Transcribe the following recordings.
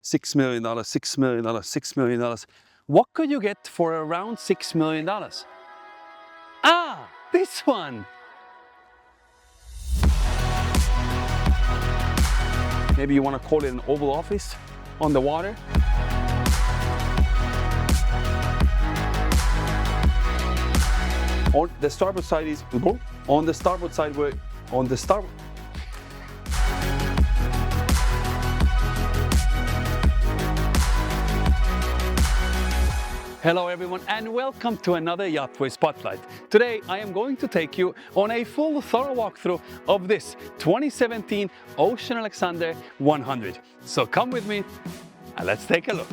$6 million, $6 million, $6 million. What could you get for around $6 million? Ah, this one. Maybe you want to call it an Oval Office on the water. On the starboard side is on the starboard side where on the starboard. Hello everyone and welcome to another YachtWay Spotlight. Today I am going to take you on a full thorough walkthrough of this 2017 Ocean Alexander 100. So come with me and let's take a look.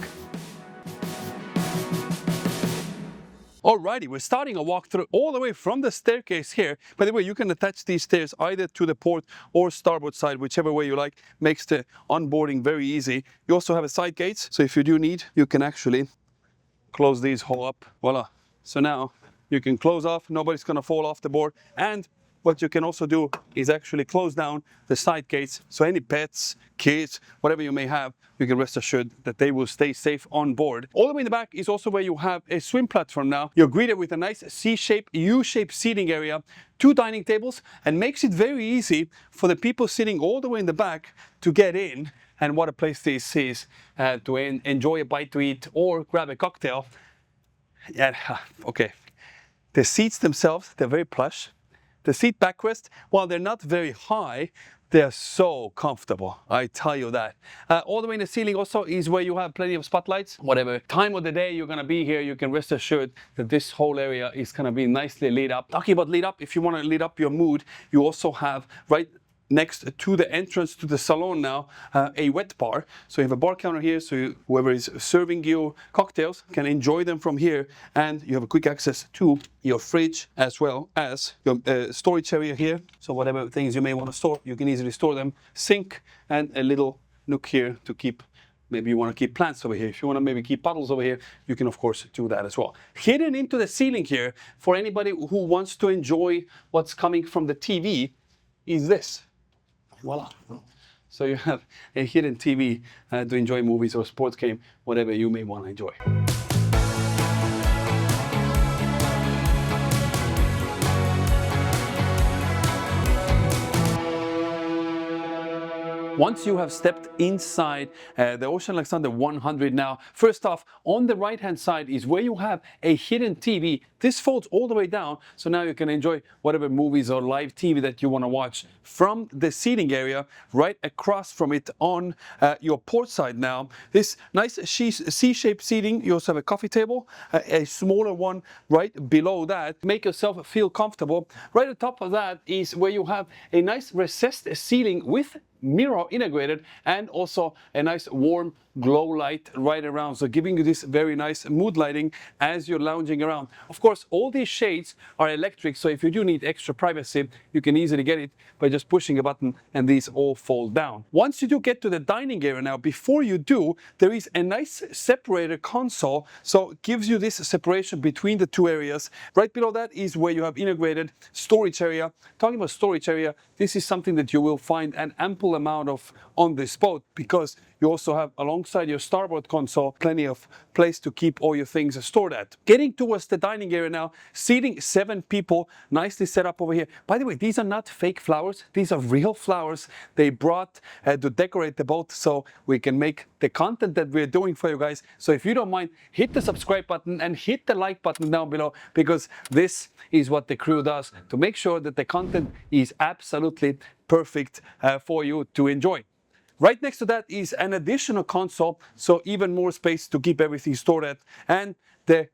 Alrighty, we're starting a walkthrough all the way from the staircase here. By the way, you can attach these stairs either to the port or starboard side, whichever way you like. Makes the onboarding very easy. You also have a side gates, so if you do need, you can actually close these all up. Voila. So now you can close off, nobody's gonna fall off the board. And what you can also do is actually close down the side gates. So any pets, kids, whatever you may have, you can rest assured that they will stay safe on board. All the way in the back is also where you have a swim platform now. You're greeted with a nice C-shaped, U-shaped seating area, 2 dining tables, and makes it very easy for the people sitting all the way in the back to get in. And what a place this is to enjoy a bite to eat or grab a cocktail. Yeah, okay. The seats themselves, they're very plush. The seat backrest, while they're not very high, they're so comfortable, I tell you that. All the way in the ceiling also is where you have plenty of spotlights. Whatever time of the day you're gonna be here, you can rest assured that this whole area is gonna be nicely lit up. Talking about lit up, if you wanna lit up your mood, you also have right next to the entrance to the salon now, a wet bar. So you have a bar counter here, so whoever is serving you cocktails can enjoy them from here, and you have a quick access to your fridge as well as your storage area here. So whatever things you may want to store, you can easily store them. Sink and a little nook here to keep. Maybe you want to keep plants over here. If you want to maybe keep puddles over here, you can of course do that as well. Hidden into the ceiling here, for anybody who wants to enjoy what's coming from the TV, is this. Voila. So you have a hidden TV to enjoy movies or sports game, whatever you may want to enjoy. Once you have stepped inside the Ocean Alexander 100 now, first off, on the right-hand side is where you have a hidden TV. This folds all the way down, so now you can enjoy whatever movies or live TV that you want to watch from the seating area. Right across from it on your port side now, this nice C-shaped seating. You also have a coffee table, a smaller one right below that. Make yourself feel comfortable. Right on top of that is where you have a nice recessed ceiling with mirror integrated and also a nice warm glow light right around, so giving you this very nice mood lighting as you're lounging around. Of course, all these shades are electric, so if you do need extra privacy, you can easily get it by just pushing a button and these all fold down. Once you do get to the dining area now, before you do, there is a nice separator console, so it gives you this separation between the two areas. Right below that is where you have integrated storage area. Talking about storage area, this is something that you will find an ample amount of on this boat, because you also have alongside your starboard console plenty of place to keep all your things stored at. Getting towards the dining area now, seating 7 people, nicely set up over here. By the way, these are not fake flowers, these are real flowers they brought to decorate the boat, so we can make the content that we're doing for you guys. So if you don't mind, hit the subscribe button and hit the like button down below, because this is what the crew does to make sure that the content is absolutely perfect for you to enjoy. Right next to that is an additional console, so even more space to keep everything stored at. And the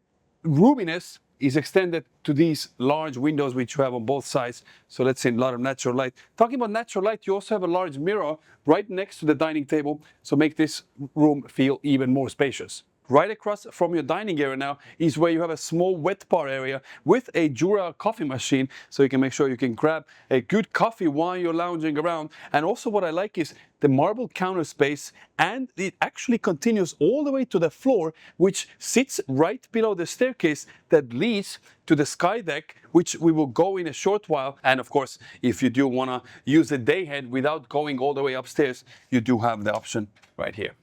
roominess is extended to these large windows which you have on both sides. So let's say a lot of natural light. Talking about natural light, you also have a large mirror right next to the dining table, so make this room feel even more spacious. Right across from your dining area now is where you have a small wet bar area with a Jura coffee machine, so you can make sure you can grab a good coffee while you're lounging around. And also what I like is the marble counter space, and it actually continues all the way to the floor, which sits right below the staircase that leads to the sky deck, which we will go in a short while. And of course, if you do want to use the dayhead without going all the way upstairs, you do have the option right here.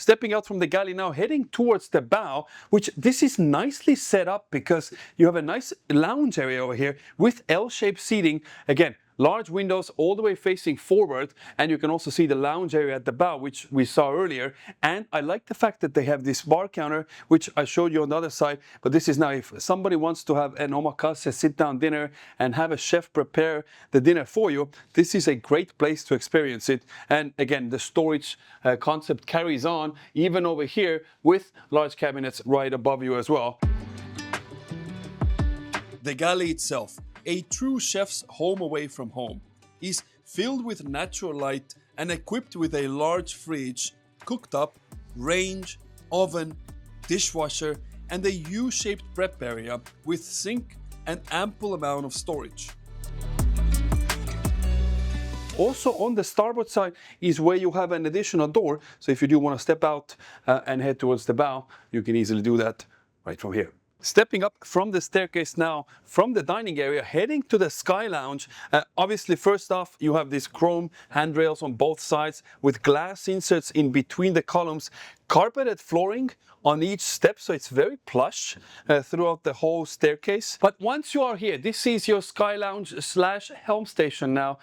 Stepping out from the galley now, heading towards the bow, which this is nicely set up because you have a nice lounge area over here with L-shaped seating. Again, large windows all the way facing forward, and you can also see the lounge area at the bow, which we saw earlier. And I like the fact that they have this bar counter, which I showed you on the other side. But this is now if somebody wants to have an omakase sit-down dinner and have a chef prepare the dinner for you, this is a great place to experience it. And again, the storage concept carries on even over here with large cabinets right above you as well. The galley itself, a true chef's home away from home, is filled with natural light and equipped with a large fridge, cooktop, range, oven, dishwasher, and a U-shaped prep area with sink and ample amount of storage. Also on the starboard side is where you have an additional door, so if you do want to step out and head towards the bow, you can easily do that right from here. Stepping up from the staircase now, from the dining area, heading to the Skylounge. Obviously, first off, you have these chrome handrails on both sides with glass inserts in between the columns, carpeted flooring on each step, so it's very plush throughout the whole staircase. But once you are here, this is your Skylounge / Helm station now,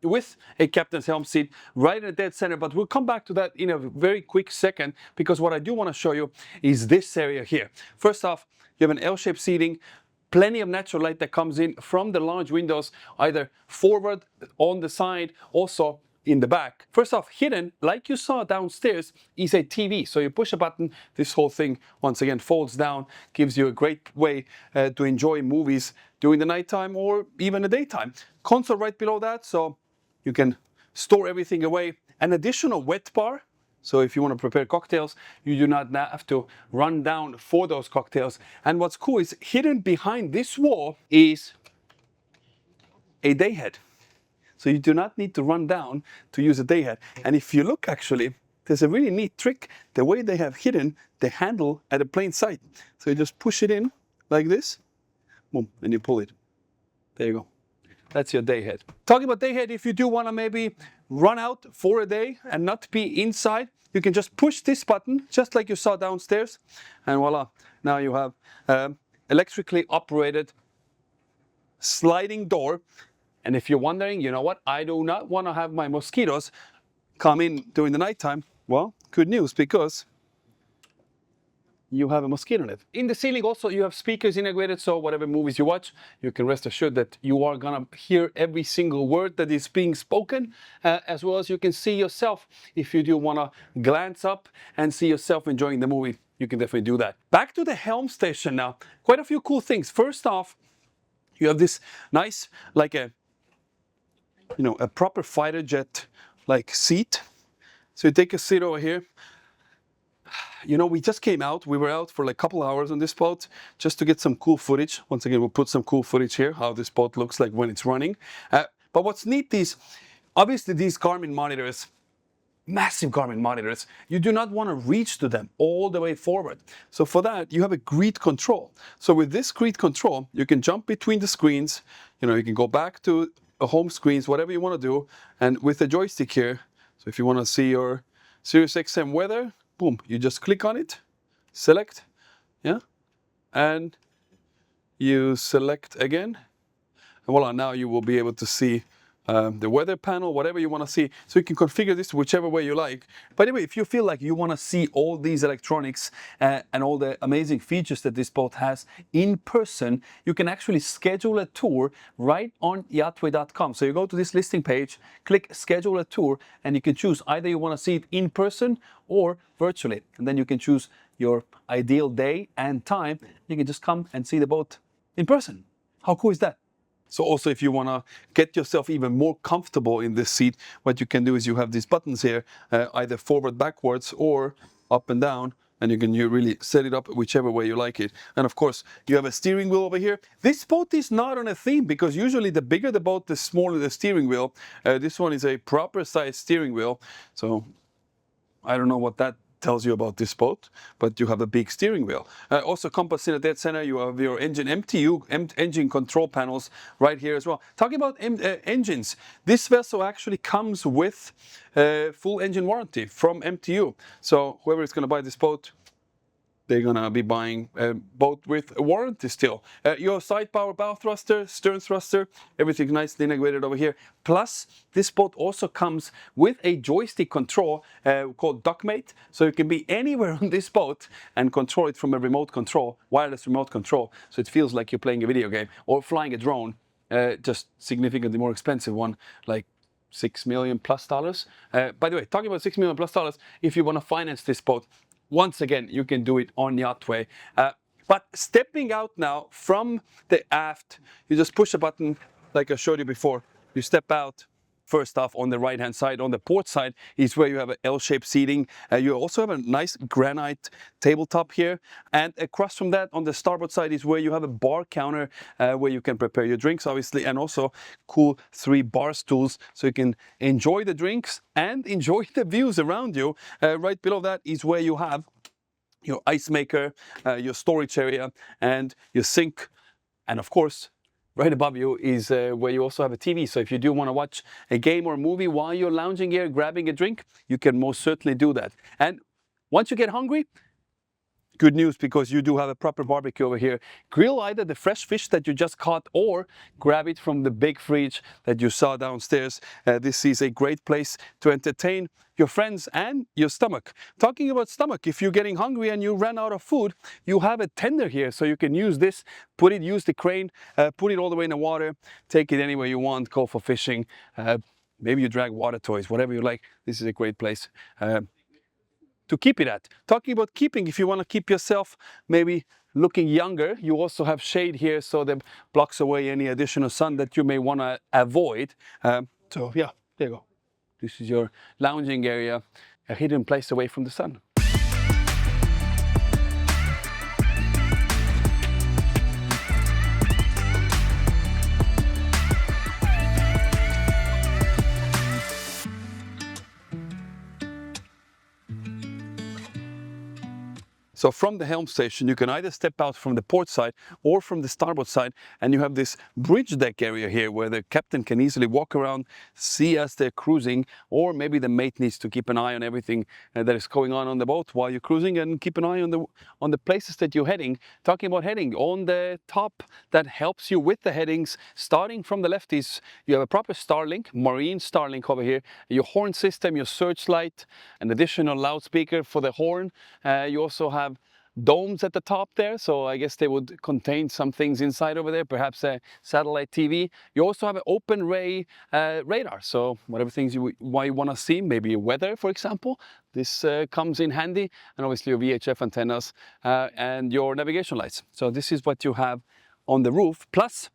with a captain's helm seat right in the dead center. But we'll come back to that in a very quick second, because what I do want to show you is this area here. First off, you have an L-shaped seating, plenty of natural light that comes in from the large windows, either forward, on the side, also in the back. First off, hidden, like you saw downstairs, is a TV. So you push a button, this whole thing, once again, folds down, gives you a great way to enjoy movies during the nighttime or even the daytime. Console right below that, so you can store everything away. An additional wet bar. So if you want to prepare cocktails, you do not have to run down for those cocktails. And what's cool is hidden behind this wall is a day head. So you do not need to run down to use a day head. And if you look, actually, there's a really neat trick, the way they have hidden the handle at a plain sight. So you just push it in like this, boom, and you pull it. There you go. That's your day head. Talking about day head, if you do want to maybe run out for a day and not be inside, you can just push this button, just like you saw downstairs, and voila, now you have electrically operated sliding door. And if you're wondering, you know what, I do not want to have my mosquitoes come in during the nighttime, well, good news, because you have a mosquito net. In the ceiling also you have speakers integrated, so whatever movies you watch, you can rest assured that you are gonna hear every single word that is being spoken, as well as you can see yourself. If you do wanna glance up and see yourself enjoying the movie, you can definitely do that. Back to the helm station now. Quite a few cool things. First off, you have this nice, like a proper fighter jet like seat. So you take a seat over here. You know, we just came out, we were out for like a couple hours on this boat just to get some cool footage. Once again, we'll put some cool footage here, how this boat looks like when it's running. But what's neat is, obviously these Garmin monitors, massive Garmin monitors, you do not want to reach to them all the way forward. So for that, you have a grid control. So with this grid control, you can jump between the screens, you can go back to home screens, whatever you want to do. And with the joystick here, so if you want to see your SiriusXM weather, boom, you just click on it, select, yeah, and you select again, and voila, now you will be able to see the weather panel, whatever you want to see. So you can configure this whichever way you like. By the way, if you feel like you want to see all these electronics and all the amazing features that this boat has in person, you can actually schedule a tour right on yachtway.com. So you go to this listing page, click schedule a tour, and you can choose either you want to see it in person or virtually. And then you can choose your ideal day and time. You can just come and see the boat in person. How cool is that? So also, if you want to get yourself even more comfortable in this seat, what you can do is you have these buttons here, either forward, backwards, or up and down, and you really set it up whichever way you like it. And of course, you have a steering wheel over here. This boat is not on a theme, because usually the bigger the boat, the smaller the steering wheel. This one is a proper size steering wheel. So I don't know what that tells you about this boat, but you have a big steering wheel. Also compass in the dead center, you have your engine MTU, engine control panels right here as well. Talking about engines, this vessel actually comes with full engine warranty from MTU. So whoever is going to buy this boat, they're gonna be buying a boat with a warranty still. Your side power bow thruster, stern thruster, everything nicely integrated over here. Plus, this boat also comes with a joystick control called DockMate, so you can be anywhere on this boat and control it from a remote control, wireless remote control, so it feels like you're playing a video game or flying a drone, just significantly more expensive one, like $6 million plus. By the way, talking about $6 million plus, if you want to finance this boat, once again, you can do it on YachtWay. But stepping out now from the aft, you just push a button like I showed you before. You step out. First off, on the right-hand side, on the port side, is where you have an L-shaped seating. You also have a nice granite tabletop here. And across from that, on the starboard side, is where you have a bar counter where you can prepare your drinks, obviously, and also cool 3 bar stools so you can enjoy the drinks and enjoy the views around you. Right below that is where you have your ice maker, your storage area, and your sink, and of course, right above you is where you also have a TV. So if you do want to watch a game or a movie while you're lounging here, grabbing a drink, you can most certainly do that. And once you get hungry, good news, because you do have a proper barbecue over here. Grill either the fresh fish that you just caught or grab it from the big fridge that you saw downstairs. This is a great place to entertain your friends and your stomach. Talking about stomach, if you're getting hungry and you ran out of food, you have a tender here, so you can use this, use the crane, put it all the way in the water, take it anywhere you want, go for fishing. Maybe you drag water toys, whatever you like. This is a great place to keep it at. Talking about keeping, if you want to keep yourself maybe looking younger, you also have shade here, so that blocks away any additional sun that you may want to avoid. So yeah, there you go. This is your lounging area, a hidden place away from the sun. So from the helm station, you can either step out from the port side or from the starboard side, and you have this bridge deck area here where the captain can easily walk around, see as they're cruising, or maybe the mate needs to keep an eye on everything that is going on the boat while you're cruising, and keep an eye on the places that you're heading. Talking about heading, on the top that helps you with the headings, starting from the left is you have a proper Starlink, marine Starlink over here, your horn system, your searchlight, an additional loudspeaker for the horn. You also have domes at the top there, so I guess they would contain some things inside over there, perhaps a satellite TV. You also have an open ray radar, so whatever things you want to see, maybe weather, for example, this comes in handy, and obviously your VHF antennas and your navigation lights. So this is what you have on the roof, plus,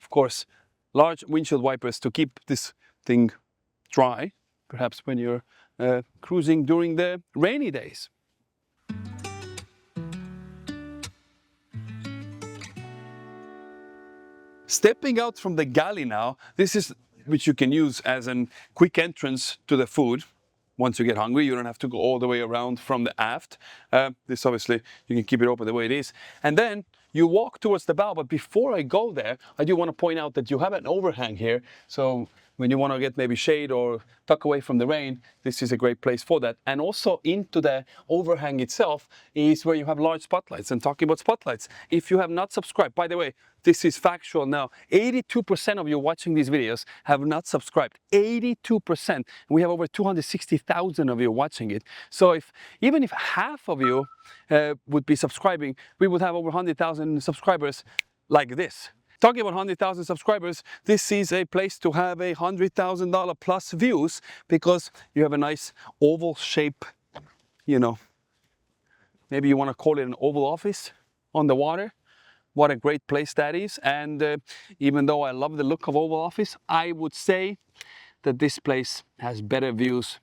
of course, large windshield wipers to keep this thing dry, perhaps when you're cruising during the rainy days. Stepping out from the galley now, this is which you can use as a quick entrance to the food. Once you get hungry, you don't have to go all the way around from the aft. This obviously, you can keep it open the way it is. And then you walk towards the bow, but before I go there, I do want to point out that you have an overhang here. So when you want to get maybe shade or tuck away from the rain, this is a great place for that. And also into the overhang itself is where you have large spotlights. And talking about spotlights, if you have not subscribed, by the way, this is factual now, 82% of you watching these videos have not subscribed. 82%. We have over 260,000 of you watching it. So even if half of you would be subscribing, we would have over 100,000 subscribers like this. Talking about 100,000 subscribers, this is a place to have a $100,000 plus views, because you have a nice oval shape, you know, maybe you want to call it an oval office on the water. What a great place that is. And even though I love the look of oval office, I would say that this place has better views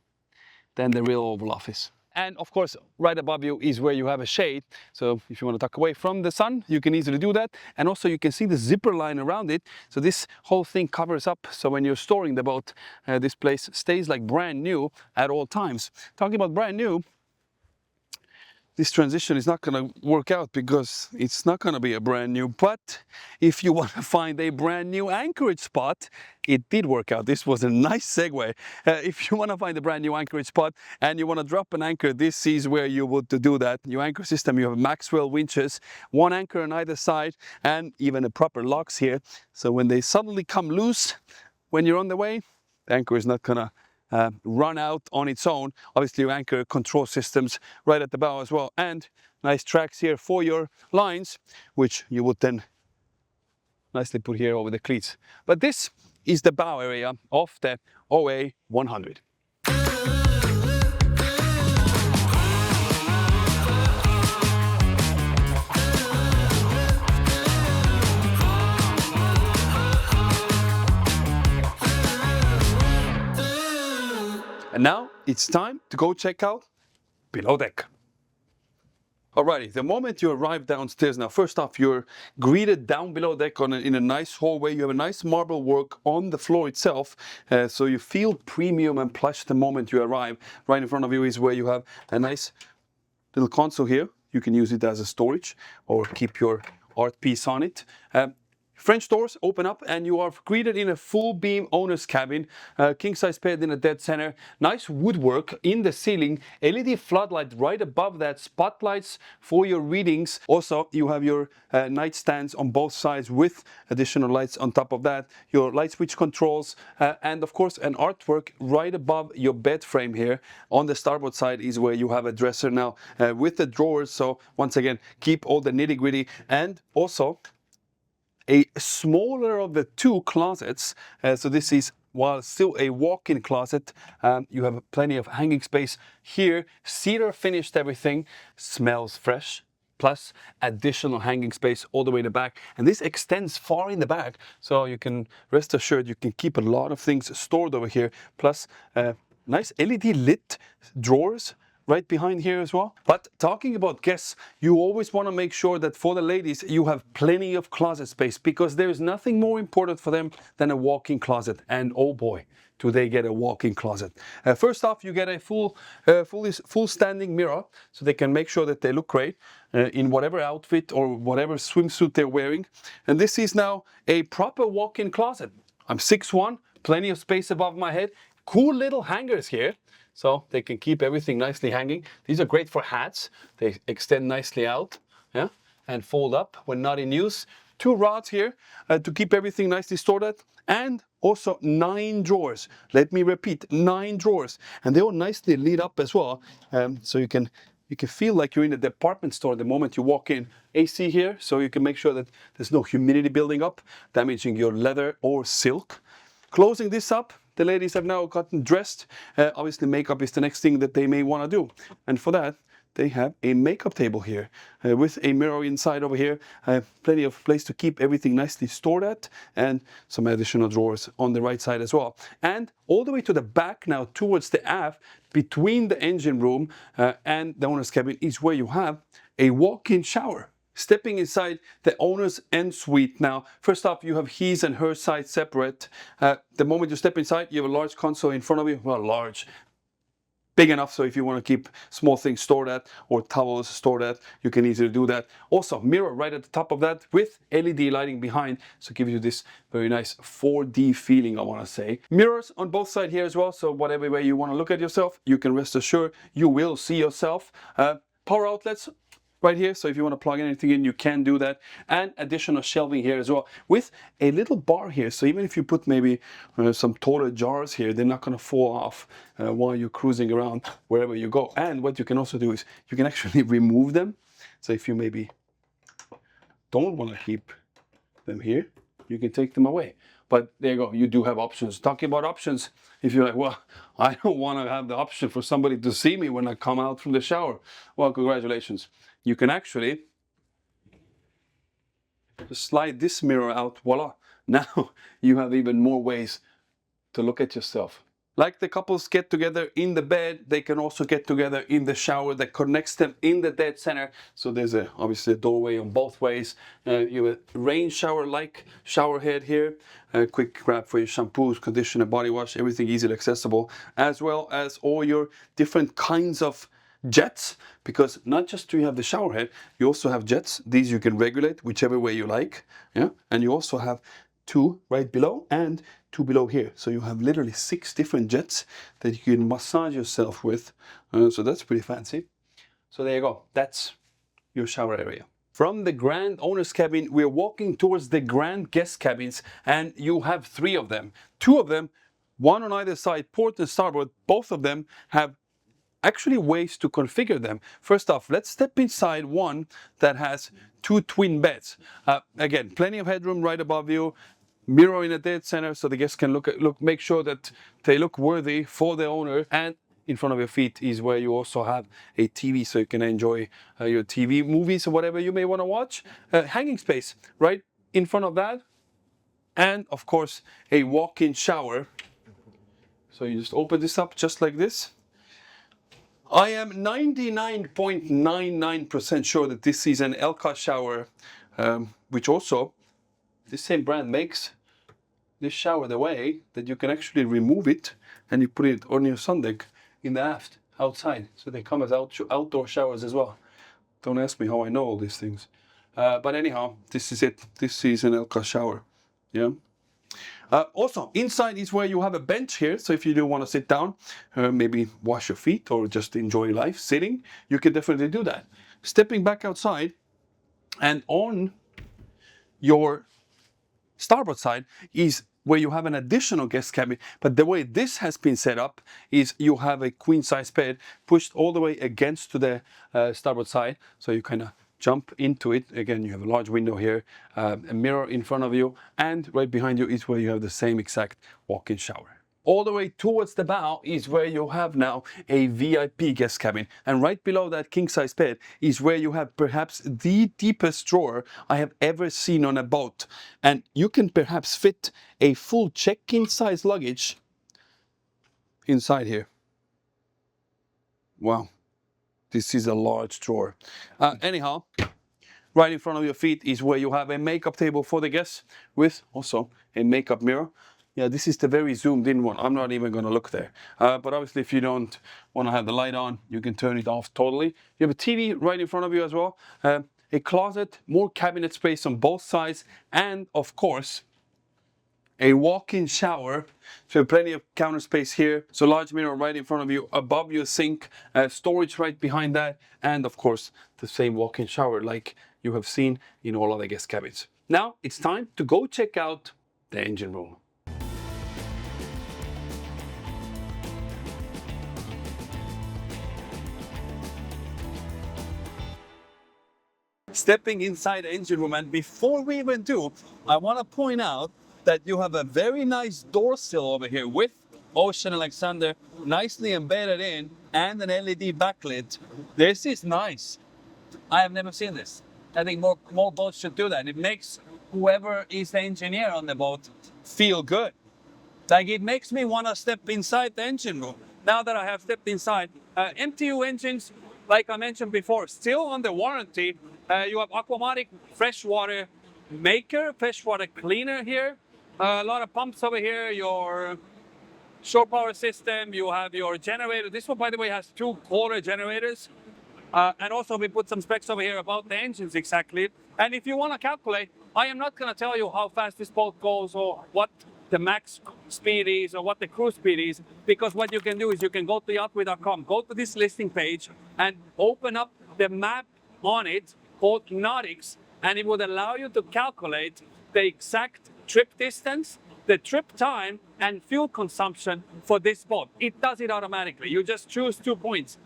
than the real oval office. And of course, right above you is where you have a shade. So if you want to tuck away from the sun, you can easily do that. And also you can see the zipper line around it. So this whole thing covers up. So when you're storing the boat, this place stays like brand new at all times. Talking about brand new, this transition is not going to work out because it's not going to be a brand new. But if you want to find a brand new anchorage spot, it did work out. This was a nice segue. If you want to find a brand new anchorage spot and you want to drop an anchor, this is where you would do that. Your anchor system, you have Maxwell winches, one anchor on either side, and even a proper locks here. So when they suddenly come loose, when you're on the way, the anchor is not going to run out on its own. Obviously your anchor control systems right at the bow as well, and nice tracks here for your lines, which you would then nicely put here over the cleats. But this is the bow area of the OA 100. And now it's time to go check out below deck. Alrighty, the moment you arrive downstairs, now first off, you're greeted down below deck in a nice hallway. You have a nice marble work on the floor itself, so you feel premium and plush the moment you arrive. Right in front of you is where you have a nice little console here. You can use it as a storage or keep your art piece on it. French doors open up and you are greeted in a full beam owner's cabin, king size bed in a dead center, nice woodwork in the ceiling, LED floodlight right above that, spotlights for your readings. Also, you have your nightstands on both sides with additional lights on top of that, your light switch controls, and of course an artwork right above your bed frame here. On the starboard side is where you have a dresser now with the drawers. So once again, keep all the nitty gritty, and also a smaller of the two closets. So this is, while still a walk-in closet, you have plenty of hanging space here. Cedar finished everything, smells fresh, plus additional hanging space all the way in the back. And this extends far in the back, so you can rest assured you can keep a lot of things stored over here. Plus nice LED lit drawers right behind here as well. But talking about guests, you always want to make sure that for the ladies you have plenty of closet space, because there is nothing more important for them than a walk-in closet. And oh boy, do they get a walk-in closet. First off, you get a full standing mirror, so they can make sure that they look great in whatever outfit or whatever swimsuit they're wearing. And this is now a proper walk-in closet. I'm 6'1", plenty of space above my head, cool little hangers here, so they can keep everything nicely hanging. These are great for hats. They extend nicely out, yeah, and fold up when not in use. Two rods here to keep everything nicely stored at, and also 9 drawers. Let me repeat, 9 drawers, and they all nicely lit up as well, so you can feel like you're in a department store the moment you walk in. AC here, so you can make sure that there's no humidity building up, damaging your leather or silk. Closing this up, the ladies have now gotten dressed. Obviously makeup is the next thing that they may want to do. And for that, they have a makeup table here with a mirror inside over here. Plenty of place to keep everything nicely stored at, and some additional drawers on the right side as well. And all the way to the back now towards the aft, between the engine room and the owner's cabin, is where you have a walk-in shower. Stepping inside the owner's ensuite now, first off, you have his and her side separate. The moment you step inside, you have a large console in front of you. Well, large, big enough so if you want to keep small things stored at or towels stored at, you can easily do that. Also, mirror right at the top of that with LED lighting behind, so it gives you this very nice 4D feeling, I want to say. Mirrors on both sides here as well, so whatever way you want to look at yourself, you can rest assured you will see yourself. Power outlets right here, so if you want to plug anything in, you can do that. And additional shelving here as well, with a little bar here, so even if you put maybe some taller jars here, they're not going to fall off while you're cruising around wherever you go. And what you can also do is you can actually remove them, so if you maybe don't want to keep them here, you can take them away. But there you go, you do have options. Talking about options, if you're like, well, I don't want to have the option for somebody to see me when I come out from the shower, well, congratulations. You can actually just slide this mirror out, voila. Now you have even more ways to look at yourself. Like the couples get together in the bed, they can also get together in the shower that connects them in the dead center. So there's obviously a doorway on both ways. You have a rain shower-like shower head here. A quick grab for your shampoos, conditioner, body wash, everything easily accessible. As well as all your different kinds of jets, because not just do you have the shower head, you also have jets. These you can regulate whichever way you like, yeah. And you also have 2 right below and 2 below here. So you have literally 6 different jets that you can massage yourself with. So that's pretty fancy. So there you go. That's your shower area. From the grand owner's cabin, we're walking towards the grand guest cabins, and you have 3 of them. 2 of them, one on either side, port and starboard. Both of them have actually ways to configure them. First off, let's step inside one that has 2 twin beds. Again, plenty of headroom right above you, mirror in the dead center so the guests can make sure that they look worthy for the owner. And in front of your feet is where you also have a TV, so you can enjoy your TV, movies, or whatever you may want to watch. Hanging space right in front of that. And of course, a walk-in shower. So you just open this up just like this. I am 99.99% sure that this is an Elka shower, which also this same brand makes this shower the way that you can actually remove it and you put it on your sun deck in the aft outside. So they come as outdoor showers as well. Don't ask me how I know all these things. But anyhow, this is it. This is an Elka shower. Yeah. Also, inside is where you have a bench here, so if you do want to sit down, maybe wash your feet or just enjoy life sitting, you can definitely do that. Stepping back outside, and on your starboard side is where you have an additional guest cabin, but the way this has been set up is you have a queen size bed pushed all the way against to the starboard side, so you kind of jump into it. Again, you have a large window here, a mirror in front of you, and right behind you is where you have the same exact walk-in shower. All the way towards the bow is where you have now a VIP guest cabin. And right below that king-size bed is where you have perhaps the deepest drawer I have ever seen on a boat. And you can perhaps fit a full check-in size luggage inside here. Wow. This is a large drawer. Anyhow, right in front of your feet is where you have a makeup table for the guests with also a makeup mirror. Yeah, this is the very zoomed in one. I'm not even going to look there. But obviously, if you don't want to have the light on, you can turn it off totally. You have a TV right in front of you as well. A closet, more cabinet space on both sides, and of course, a walk-in shower, so plenty of counter space here. So large mirror right in front of you, above your sink, storage right behind that, and of course the same walk-in shower like you have seen in all other guest cabins. Now it's time to go check out the engine room. Stepping inside the engine room, and before we even do, I want to point out that you have a very nice door sill over here with Ocean Alexander nicely embedded in and an LED backlit. This is nice. I have never seen this. I think more boats should do that. It makes whoever is the engineer on the boat feel good. Like, it makes me want to step inside the engine room. Now that I have stepped inside, MTU engines, like I mentioned before, still under warranty. You have Aquamatic freshwater maker, freshwater cleaner here. A lot of pumps over here, your shore power system, you have your generator. This one, by the way, has 2 quarter generators. And also we put some specs over here about the engines exactly. And if you want to calculate, I am not going to tell you how fast this boat goes or what the max speed is or what the cruise speed is, because what you can do is you can go to yachtway.com, go to this listing page and open up the map on it called Nautics, and it would allow you to calculate the exact trip distance, the trip time, and fuel consumption for this boat. It does it automatically. You just choose 2 points,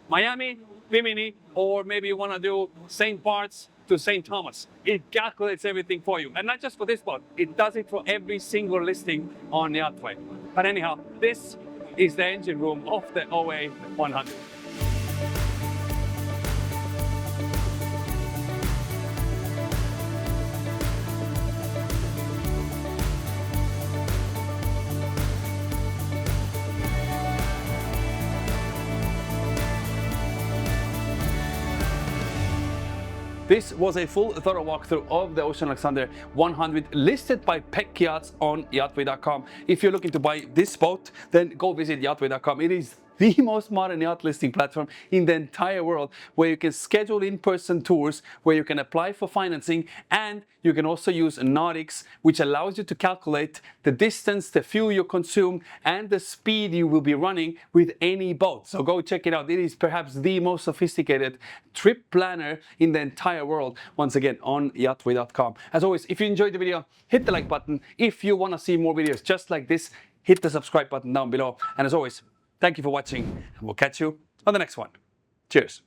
Miami, Bimini, or maybe you want to do St. Bart's to St. Thomas. It calculates everything for you. And not just for this boat, it does it for every single listing on YachtWay. But anyhow, this is the engine room of the OA 100. This was a full thorough walkthrough of the Ocean Alexander 100 listed by Yachts on yachtway.com. If you're looking to buy this boat, then go visit yachtway.com. It is the most modern yacht listing platform in the entire world, where you can schedule in-person tours, where you can apply for financing, and you can also use Nautics, which allows you to calculate the distance, the fuel you consume, and the speed you will be running with any boat. So go check it out. It is perhaps the most sophisticated trip planner in the entire world, once again on yachtway.com. As always, if you enjoyed the video, hit the like button. If you want to see more videos just like this, hit the subscribe button down below. And as always, thank you for watching, and we'll catch you on the next one. Cheers.